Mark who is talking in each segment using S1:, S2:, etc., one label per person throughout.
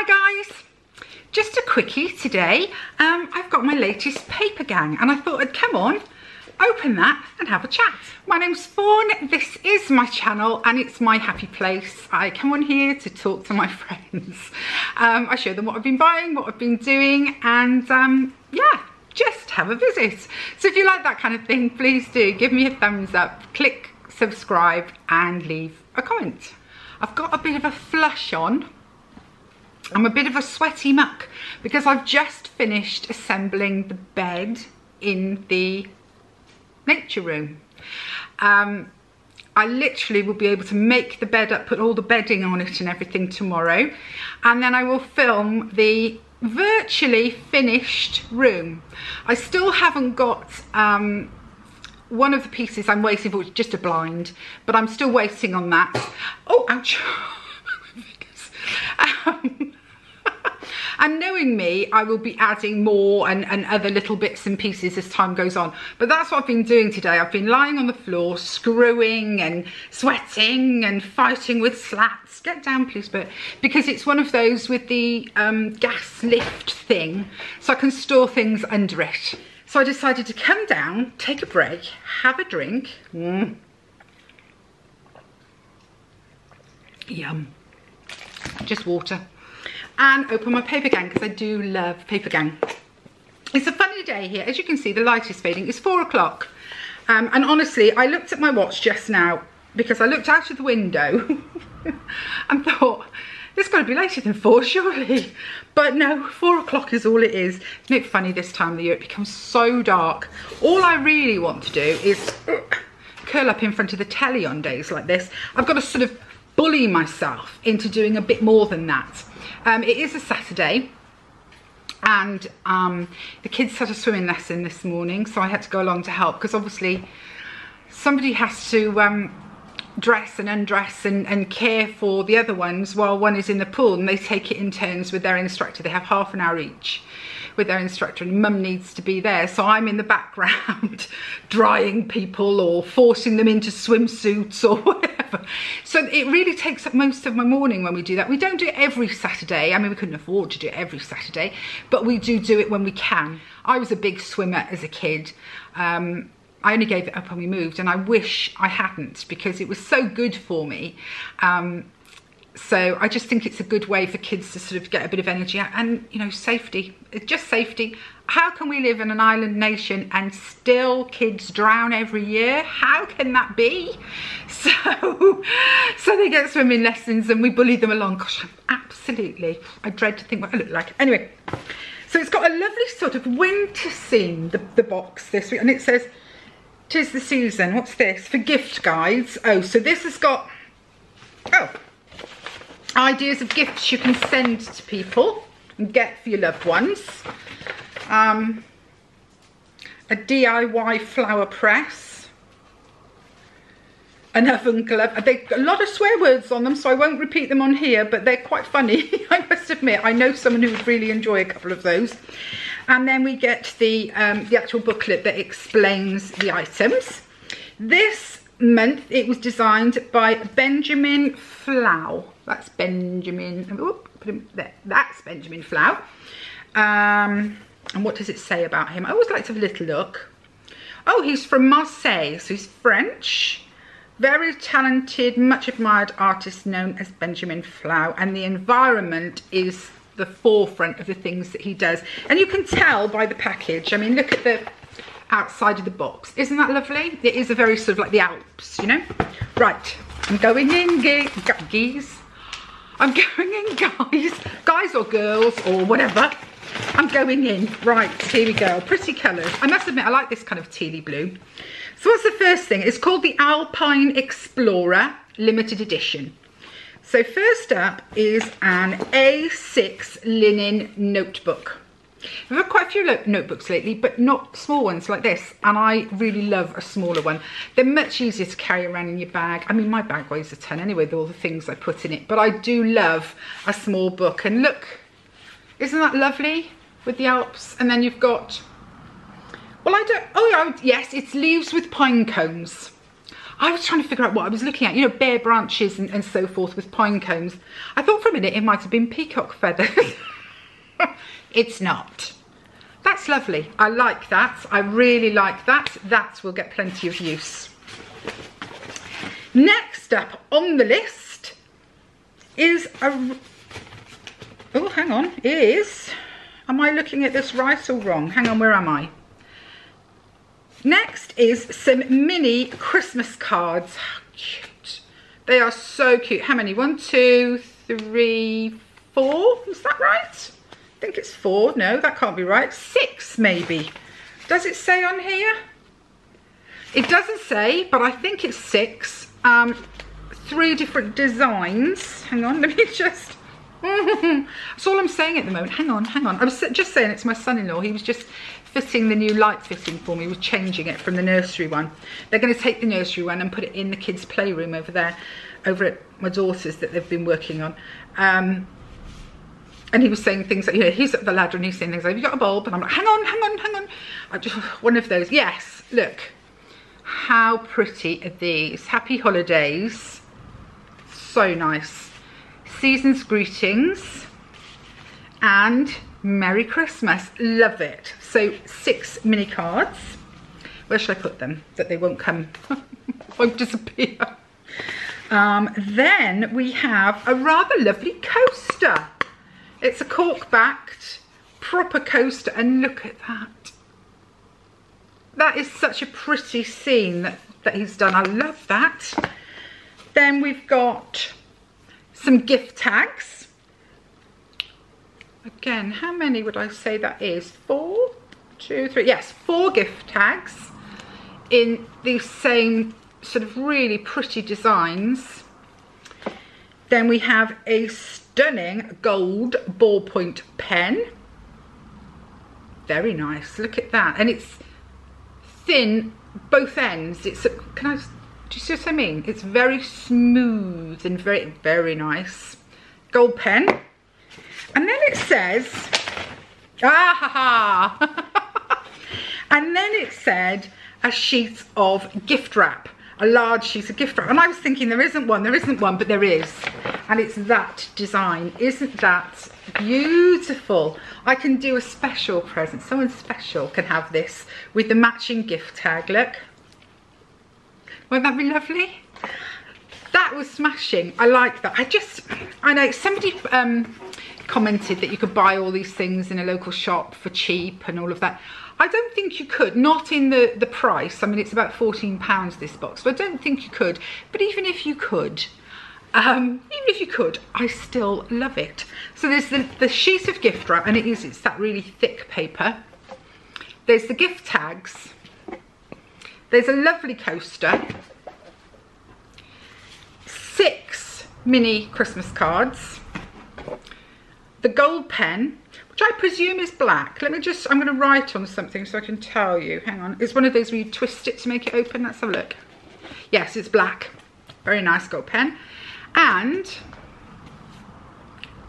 S1: guys, just a quickie today. I've got my latest Papergang and I thought I'd come on, open that and have a chat. My name's Fawn, this is my channel and it's my happy place. I come on here to talk to my friends. I show them what I've been buying, what I've been doing, and yeah, just have a visit. So if you like that kind of thing, please do give me a thumbs up, click subscribe and leave a comment. I've got a bit of a flush on. I'm a bit of a sweaty muck because I've just finished assembling the bed in the nature room. I literally will be able to make the bed up, put all the bedding on it and everything tomorrow, and then I will film the virtually finished room. I still haven't got one of the pieces I'm waiting for, just a blind, but I'm still waiting on that. Oh, ouch. And knowing me, I will be adding more and other little bits and pieces as time goes on. But that's what I've been doing today. I've been lying on the floor, screwing and sweating and fighting with slats. Get down, please, but because it's one of those with the gas lift thing, so I can store things under it. So I decided to come down, take a break, have a drink. Yum. Just water. And open my Papergang because I do love Papergang. It's a funny day here. As you can see, the light is fading. It's 4 o'clock. And honestly, I looked at my watch just now because I looked out of the window and thought, it's got to be later than 4, surely. But no, 4 o'clock is all it is. Isn't it funny this time of the year? It becomes so dark. All I really want to do is curl up in front of the telly on days like this. I've got to sort of bully myself into doing a bit more than that. It is a Saturday and the kids had a swimming lesson this morning, so I had to go along to help because obviously somebody has to dress and undress and care for the other ones while one is in the pool, and they take it in turns with their instructor. They have half an hour each with their instructor, and mum needs to be there, so I'm in the background drying people or forcing them into swimsuits or whatever. So it really takes up most of my morning when we do that. We don't do it every Saturday. I mean, we couldn't afford to do it every Saturday, but we do it when we can. I was a big swimmer as a kid. I only gave it up when we moved, and I wish I hadn't because it was so good for me. So I just think it's a good way for kids to sort of get a bit of energy out, and you know, safety. It's just safety. How can we live in an island nation and still kids drown every year? How can that be? So they get swimming lessons and we bully them along. Gosh, I dread to think what I look like. Anyway, so it's got a lovely sort of winter scene, the box this week, and it says, "'Tis the season." What's this? For gift guides. Oh, so this has got, ideas of gifts you can send to people and get for your loved ones. A DIY flower press. An oven glove. They've got a lot of swear words on them, so I won't repeat them on here, but they're quite funny. I must admit, I know someone who would really enjoy a couple of those. And then we get the actual booklet that explains the items. This month it was designed by Benjamin Flow. That's Benjamin. Put him there. That's Benjamin Flow. And what does it say about him? I always like to have a little look. Oh, he's from Marseille, so he's French. Very talented, much admired artist known as Benjamin Flow, and the environment is the forefront of the things that he does. And you can tell by the package. I mean, look at the outside of the box. Isn't that lovely? It is a very sort of like the Alps, you know? Right, I'm going in, geese. I'm going in, guys or girls or whatever. I'm going in. Right, here we go. Pretty colours. I must admit, I like this kind of tealy blue. So what's the first thing? It's called the Alpine Explorer Limited Edition. So first up is an A6 linen notebook. I've had quite a few notebooks lately, but not small ones like this, and I really love a smaller one. They're much easier to carry around in your bag. I mean, my bag weighs a ton anyway with all the things I put in it, but I do love a small book. And look, isn't that lovely with the Alps? And then you've got, well, yes, it's leaves with pine cones. I was trying to figure out what I was looking at, you know, bare branches and so forth with pine cones. I thought for a minute it might have been peacock feathers. It's not. That's lovely. I like that. I really like that. That will get plenty of use. Next up on the list is a... Oh, hang on. Am I looking at this right or wrong? Hang on, where am I? Next is some mini Christmas cards. How cute. They are so cute. How many? 1, 2, 3, 4. Is that right? I think it's 4. No, that can't be right. 6 maybe. Does it say on here? It doesn't say, but I think it's 6. 3 different designs. Hang on, let me just... That's all I'm saying at the moment. Hang on. I was just saying it to my son-in-law. He was just fitting the new light fitting for me. He was changing it from the nursery one. They're going to take the nursery one and put it in the kids' playroom over there, over at my daughter's that they've been working on. And he was saying things like, you know, he's up the ladder and he's saying things like, have you got a bulb? And I'm like, hang on. I just, one of those. Yes, look. How pretty are these? Happy holidays. So nice. Season's greetings. And Merry Christmas. Love it. So 6 mini cards. Where should I put them? That they won't come, won't disappear. Then we have a rather lovely coaster. It's a cork-backed, proper coaster, and look at that. That is such a pretty scene that he's done. I love that. Then we've got some gift tags. Again, how many would I say that is? 4, 2, 3. Yes, 4 gift tags in these same sort of really pretty designs. Then we have a stunning gold ballpoint pen. Very nice. Look at that. And it's thin both ends. It's a, do you see what I mean? It's very smooth and very, very nice. Gold pen. And then it says, and then it said a sheet of gift wrap, a large sheet of gift wrap. And I was thinking there isn't one, but there is. And it's that design. Isn't that beautiful? I can do a special present. Someone special can have this with the matching gift tag. Look. Won't that be lovely? That was smashing. I like that. I know somebody commented that you could buy all these things in a local shop for cheap and all of that. I don't think you could, not in the price. I mean, it's about £14 this box, so I don't think you could. But even if you could, I still love it. So there's the sheet of gift wrap, and it's that really thick paper. There's the gift tags. There's a lovely coaster. 6 mini Christmas cards. The gold pen, which I presume is black. I'm going to write on something so I can tell you. Hang on. It's one of those where you twist it to make it open. Let's have a look. Yes, it's black. Very nice gold pen. And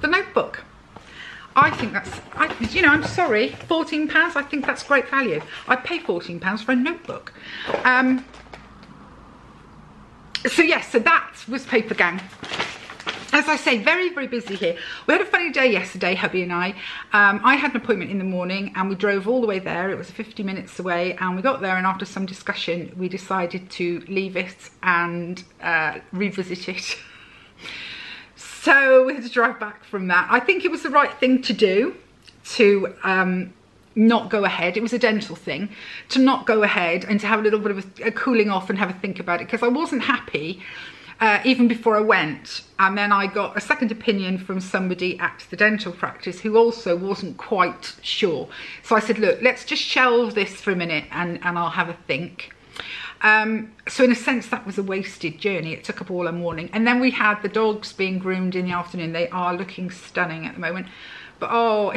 S1: the notebook. I think that's, you know, I'm sorry, £14. I think that's great value. I'd pay £14 for a notebook. So yes, so that was Papergang. As I say, very, very busy here. We had a funny day yesterday, hubby and I. I had an appointment in the morning and we drove all the way there. It was 50 minutes away, and we got there, and after some discussion, we decided to leave it and revisit it. So we had to drive back from that. I think it was the right thing to do to not go ahead. It was a dental thing, to not go ahead and to have a little bit of a cooling off and have a think about it, because I wasn't happy even before I went. And then I got a second opinion from somebody at the dental practice who also wasn't quite sure. So I said, look, let's just shelve this for a minute and I'll have a think. So in a sense, that was a wasted journey. It took up all our morning. And then we had the dogs being groomed in the afternoon. They are looking stunning at the moment. But oh,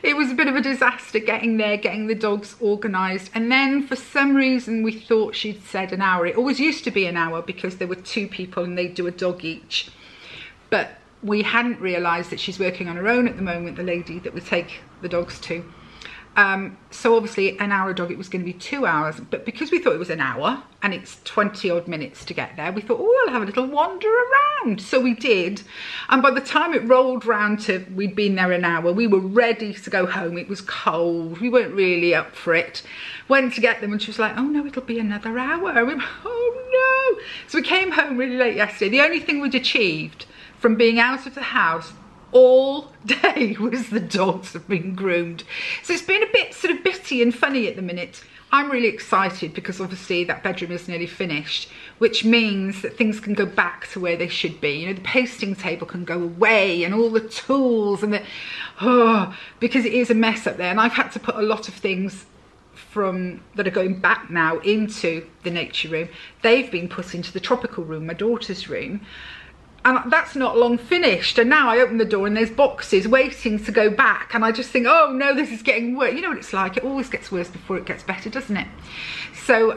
S1: it was a bit of a disaster getting there, getting the dogs organised. And then for some reason, we thought she'd said an hour. It always used to be an hour because there were 2 people and they'd do a dog each. But we hadn't realised that she's working on her own at the moment, the lady that we take the dogs to. So obviously an hour dog, it was going to be 2 hours, but because we thought it was an hour and it's 20 odd minutes to get there, we thought, oh, I'll have a little wander around. So we did. And by the time it rolled round to, we'd been there an hour, we were ready to go home. It was cold. We weren't really up for it. Went to get them and she was like, oh no, it'll be another hour. And we went, oh no. So we came home really late yesterday. The only thing we'd achieved from being out of the house all day was the dogs have been groomed. So it's been a bit sort of bitty and funny at the minute. I'm really excited because obviously that bedroom is nearly finished, which means that things can go back to where they should be. You know, the pasting table can go away and all the tools and because it is a mess up there. And I've had to put a lot of things that are going back now into the nature room. They've been put into the tropical room, my daughter's room. And that's not long finished, and now I open the door and there's boxes waiting to go back, and I just think, oh no, this is getting worse. You know what it's like, it always gets worse before it gets better, doesn't it? So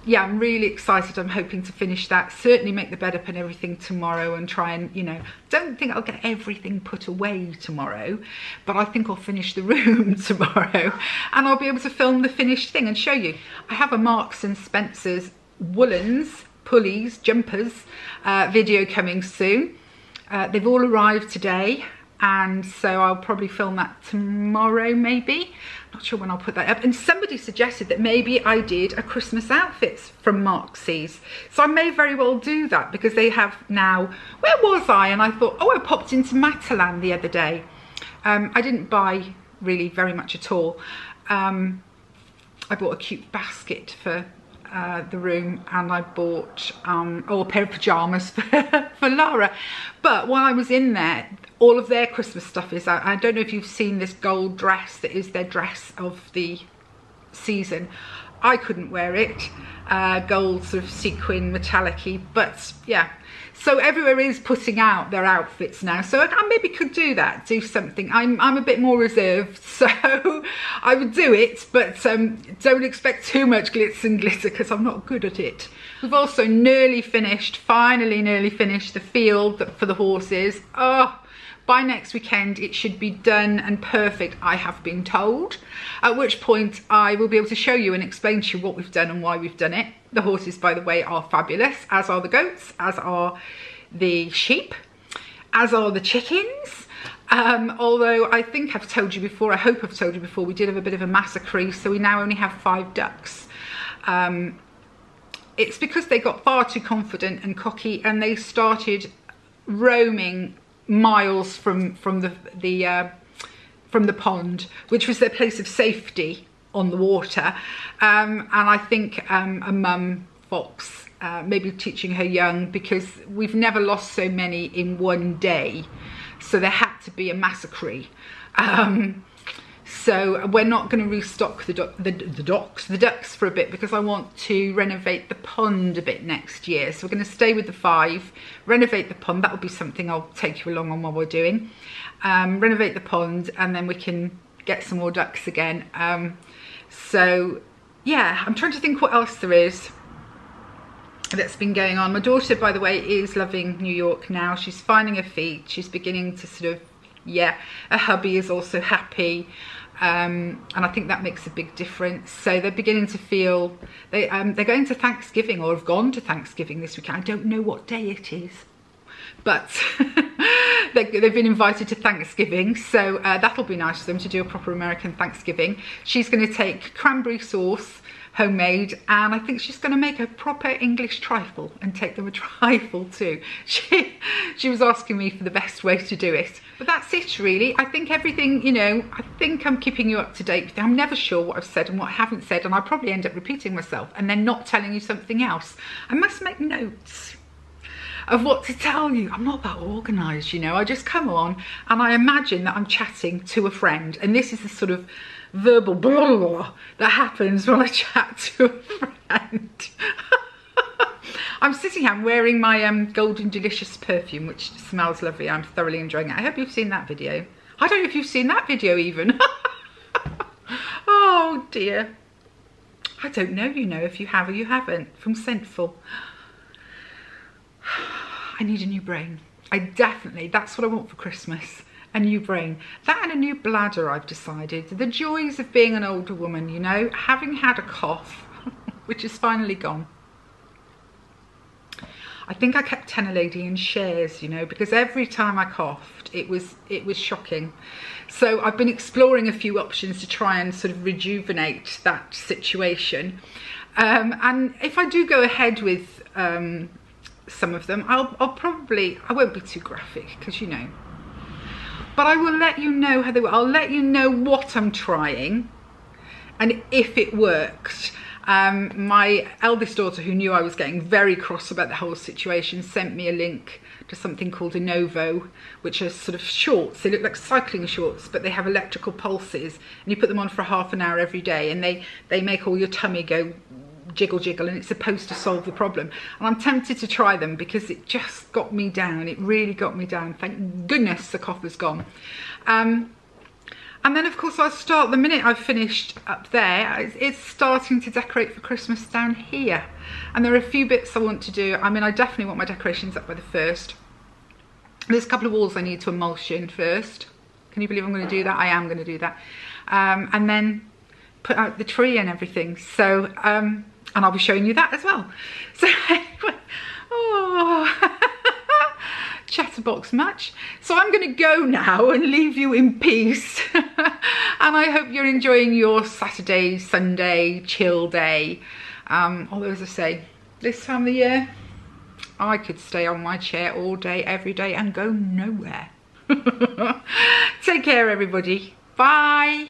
S1: yeah, I'm really excited. I'm hoping to finish that, certainly make the bed up and everything tomorrow, and try and, you know, don't think I'll get everything put away tomorrow, but I think I'll finish the room tomorrow and I'll be able to film the finished thing and show you. I have a Marks and Spencer's woolens, pulleys, jumpers video coming soon. They've all arrived today, and so I'll probably film that tomorrow, maybe. Not sure when I'll put that up. And somebody suggested that maybe I did a Christmas outfits from Marksy's, so I may very well do that, because they have now, where was I? And I thought, oh, I popped into Matalan the other day. I didn't buy really very much at all. I bought a cute basket for the room, and I bought a pair of pyjamas for Lara. But while I was in there, all of their Christmas stuff is out. I don't know if you've seen this gold dress that is their dress of the season. I couldn't wear it, gold sort of sequin metallic-y, but yeah. So everywhere is putting out their outfits now, so I maybe could do that, do something. I'm a bit more reserved, so I would do it, but don't expect too much glitz and glitter, because I'm not good at it. We've also finally nearly finished the field for the horses. Oh, by next weekend it should be done and perfect, I have been told, at which point I will be able to show you and explain to you what we've done and why we've done it. The horses, by the way, are fabulous, as are the goats, as are the sheep, as are the chickens. Although I think I've told you before, I hope I've told you before, we did have a bit of a massacre, so we now only have 5 ducks. It's because they got far too confident and cocky, and they started roaming miles from the pond, which was their place of safety on the water. And I think a mum fox maybe teaching her young, because we've never lost so many in one day, so there had to be a massacre. So we're not going to restock the ducks for a bit, because I want to renovate the pond a bit next year. So we're going to stay with the 5, renovate the pond. That will be something I'll take you along on while we're doing. Renovate the pond, and then we can get some more ducks again. So yeah, I'm trying to think what else there is that's been going on. My daughter, by the way, is loving New York now. She's finding her feet. She's beginning to sort of, yeah, her hubby is also happy. And I think that makes a big difference. So they're beginning to feel, they're going to Thanksgiving, or have gone to Thanksgiving this weekend. I don't know what day it is, but they've been invited to Thanksgiving, so that'll be nice for them to do a proper American Thanksgiving. She's going to take cranberry sauce, homemade, and I think she's going to make a proper English trifle and take them a trifle too. She was asking me for the best way to do it. But that's it really. I think everything, you know, I think I'm keeping you up to date. I'm never sure what I've said and what I haven't said, and I probably end up repeating myself and then not telling you something else. I must make notes of what to tell you. I'm not that organised, you know. I just come on and I imagine that I'm chatting to a friend, and this is the sort of verbal blah, blah, blah, that happens when I chat to a friend. I'm sitting here, I'm wearing my Golden Delicious perfume, which smells lovely. I'm thoroughly enjoying it. I hope you've seen that video. I don't know if you've seen that video even. Oh dear. I don't know, you know, if you have or you haven't, from Scentful. I need a new brain. I definitely, that's what I want for Christmas. a new brain. That and a new bladder, I've decided. The joys of being an older woman, you know, having had a cough, which is finally gone. I think I kept Tenor Lady in shares, you know, because every time I coughed, it was shocking. So I've been exploring a few options to try and sort of rejuvenate that situation. And if I do go ahead with some of them, I won't be too graphic, because you know, but I will let you know how they work. I'll let you know what I'm trying and if it worked. My eldest daughter, who knew I was getting very cross about the whole situation, sent me a link to something called Innovo, which are sort of shorts. They look like cycling shorts, but they have electrical pulses, and you put them on for half an hour every day, and they make all your tummy go jiggle jiggle, and it's supposed to solve the problem. And I'm tempted to try them because it just got me down. It really got me down. Thank goodness the cough is gone. And then of course I'll start, the minute I've finished up there, it's starting to decorate for Christmas down here. And there are a few bits I want to do. I mean, I definitely want my decorations up by the 1st. There's a couple of walls I need to emulsion first. Can you believe I'm going to do that? I am going to do that. And then put out the tree and everything. So, and I'll be showing you that as well. So anyway, oh, chatterbox much. So I'm going to go now and leave you in peace. And I hope you're enjoying your Saturday, Sunday, chill day. Although, as I say, this time of the year, I could stay on my chair all day, every day, and go nowhere. Take care, everybody. Bye.